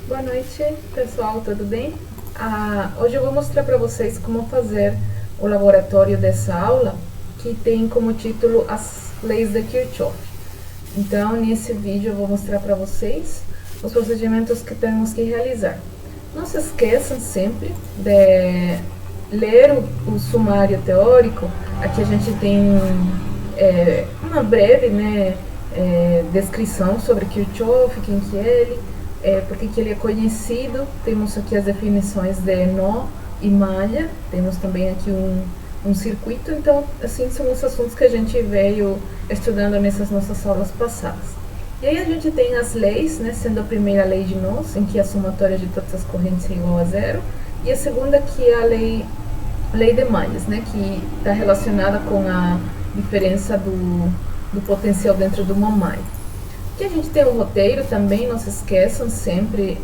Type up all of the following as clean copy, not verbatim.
Boa noite, pessoal, tudo bem? Hoje eu vou mostrar para vocês como fazer o laboratório dessa aula, que tem como título As Leis de Kirchhoff. Então, nesse vídeo eu vou mostrar para vocês os procedimentos que temos que realizar. Não se esqueçam sempre de ler o sumário teórico. Aqui a gente tem uma breve descrição sobre Kirchhoff, quem que é ele, porque que ele é conhecido. Temos aqui as definições de nó e malha, temos também aqui um circuito. Então, assim, são os assuntos que a gente veio estudando nessas nossas aulas passadas. E aí a gente tem as leis, né, sendo a primeira lei de nós, em que a somatória de todas as correntes é igual a zero, e a segunda que é a lei de malhas, né, que está relacionada com a diferença do potencial dentro de uma malha. Aqui a gente tem um roteiro também, não se esqueçam sempre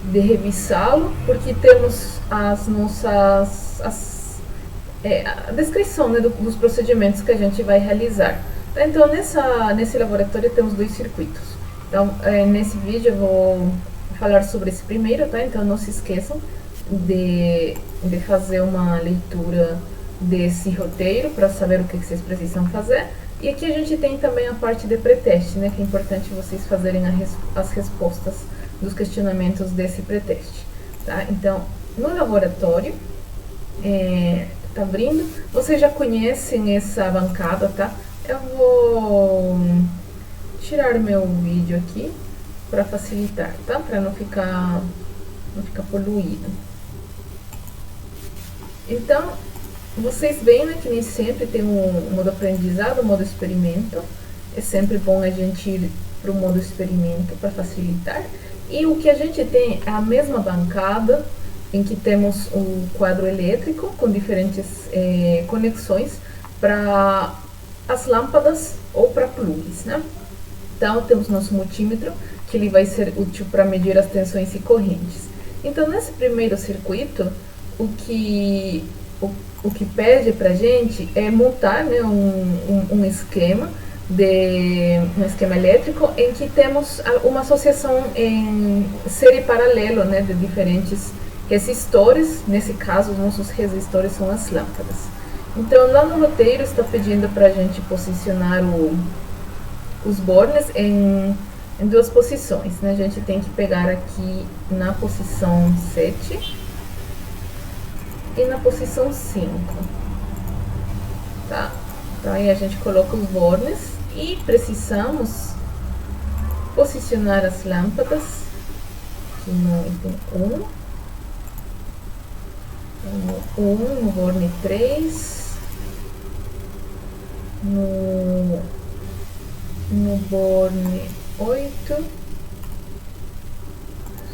de revisá-lo, porque temos as nossas a descrição, né, dos procedimentos que a gente vai realizar. Então, nesse laboratório temos dois circuitos. Então, nesse vídeo eu vou falar sobre esse primeiro, tá? Então, não se esqueçam de fazer uma leitura desse roteiro para saber o que vocês precisam fazer. E aqui a gente tem também a parte de pré-teste, né, que é importante vocês fazerem as respostas dos questionamentos desse pré-teste, tá? Então, no laboratório, tá abrindo, vocês já conhecem essa bancada, tá? Eu vou tirar meu vídeo aqui para facilitar, tá? Para não ficar poluído. Então, vocês veem, né, que nem sempre tem um modo aprendizado, um modo experimento. É sempre bom a gente ir para o modo experimento para facilitar. E o que a gente tem é a mesma bancada, em que temos um quadro elétrico com diferentes conexões para as lâmpadas ou para plugs, né? Então, temos nosso multímetro, que ele vai ser útil para medir as tensões e correntes. Então, nesse primeiro circuito, o que pede para a gente é montar, né, um esquema elétrico em que temos uma associação em série paralelo, né, de diferentes resistores. Nesse caso, os nossos resistores são as lâmpadas. Então, lá no roteiro está pedindo para a gente posicionar os bornes em duas posições, né? A gente tem que pegar aqui na posição 7 e na posição 5, tá? Então aí a gente coloca os bornes e precisamos posicionar as lâmpadas aqui no item 1, no borne 3, no borne 8,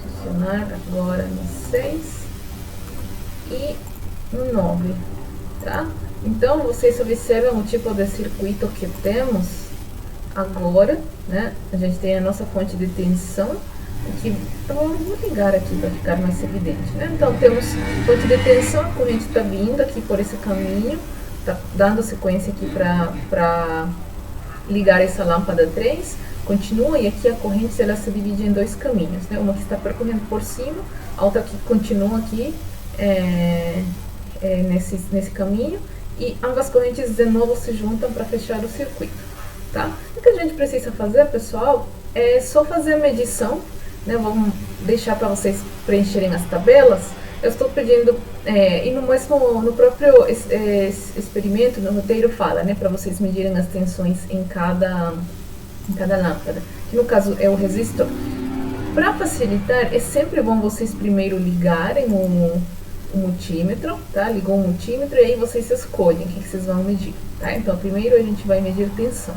posicionar agora no 6 e no 9, tá? Então, vocês observam o tipo de circuito que temos agora, né? A gente tem a nossa fonte de tensão, que eu vou ligar aqui para ficar mais evidente, né? Então, temos fonte de tensão, a corrente está vindo aqui por esse caminho, está dando sequência aqui para ligar essa lâmpada 3, continua, e aqui a corrente ela se divide em dois caminhos, né? Uma que está percorrendo por cima, a outra que continua aqui nesse caminho, e ambas correntes de novo se juntam para fechar o circuito, tá? O que a gente precisa fazer, pessoal, é só fazer a medição, né? Vamos deixar para vocês preencherem as tabelas. Eu estou pedindo, e no próprio experimento, no roteiro fala, né, para vocês medirem as tensões em cada lâmpada, que no caso é o resistor. Para facilitar, é sempre bom vocês primeiro ligarem o multímetro, tá? Ligou o multímetro e aí vocês escolhem o que vocês vão medir, tá? Então, primeiro a gente vai medir tensão.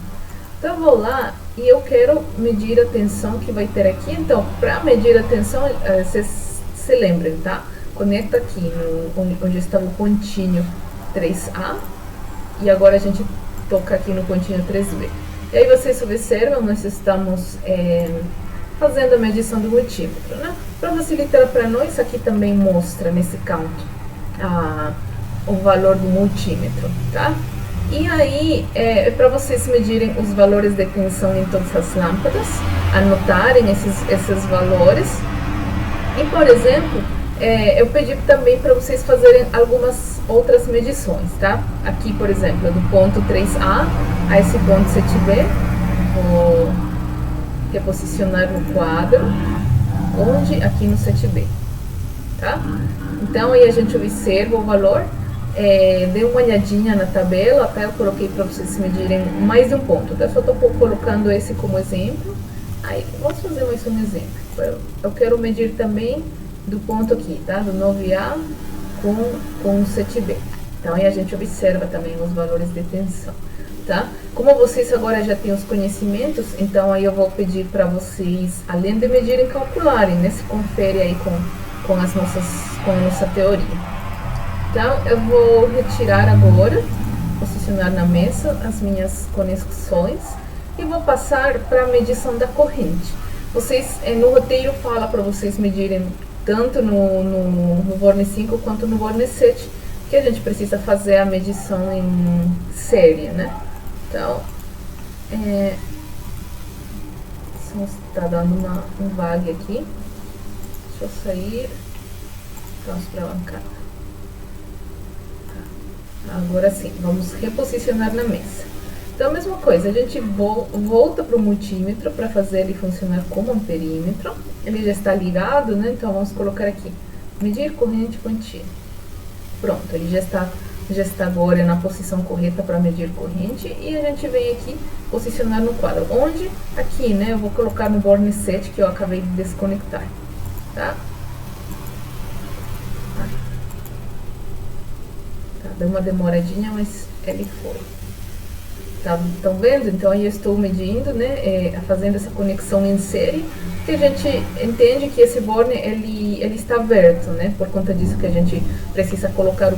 Então, eu vou lá e eu quero medir a tensão que vai ter aqui. Então, para medir a tensão, vocês se lembrem, tá? Conecta aqui onde estava o pontinho 3A e agora a gente toca aqui no pontinho 3B. E aí vocês observam, nós estamos fazendo a medição do multímetro, né? Para facilitar para nós, aqui também mostra nesse canto o valor do multímetro, tá? E aí, para vocês medirem os valores de tensão em todas as lâmpadas, anotarem esses valores. E, por exemplo, eu pedi também para vocês fazerem algumas outras medições, tá? Aqui, por exemplo, do ponto 3A a esse ponto 7B, vou reposicionar no quadro, onde aqui no 7B, tá? Então, aí a gente observa o valor. Dê uma olhadinha na tabela, até eu coloquei para vocês medirem mais de um ponto, tá? Só estou colocando esse como exemplo. Aí, vamos fazer mais um exemplo. Eu quero medir também do ponto aqui, tá? Do 9A com o 7B. Então, aí a gente observa também os valores de tensão, tá? Como vocês agora já têm os conhecimentos, então aí eu vou pedir para vocês, além de medirem, calcularem, né? Se confere aí com a nossa teoria. Então, eu vou retirar agora, posicionar na mesa as minhas conexões e vou passar para a medição da corrente. Vocês, no roteiro, fala para vocês medirem tanto no Borne 5 quanto no Borne 7, que a gente precisa fazer a medição em série, né? Então, está dando um vague aqui. Deixa eu sair. Vamos para a bancada. Agora sim, vamos reposicionar na mesa. Então, a mesma coisa, a gente volta para o multímetro para fazer ele funcionar como amperímetro. Ele já está ligado, né? Então, vamos colocar aqui, medir corrente contínua. Pronto, ele já está agora na posição correta para medir corrente. E a gente vem aqui posicionar no quadro. Onde? Aqui, né? Eu vou colocar no Borne 7 que eu acabei de desconectar, tá? Deu uma demoradinha, mas ele foi. Estão vendo? Então, aí eu estou medindo, né, fazendo essa conexão em série, que a gente entende que esse borne ele está aberto, né, por conta disso que a gente precisa colocar o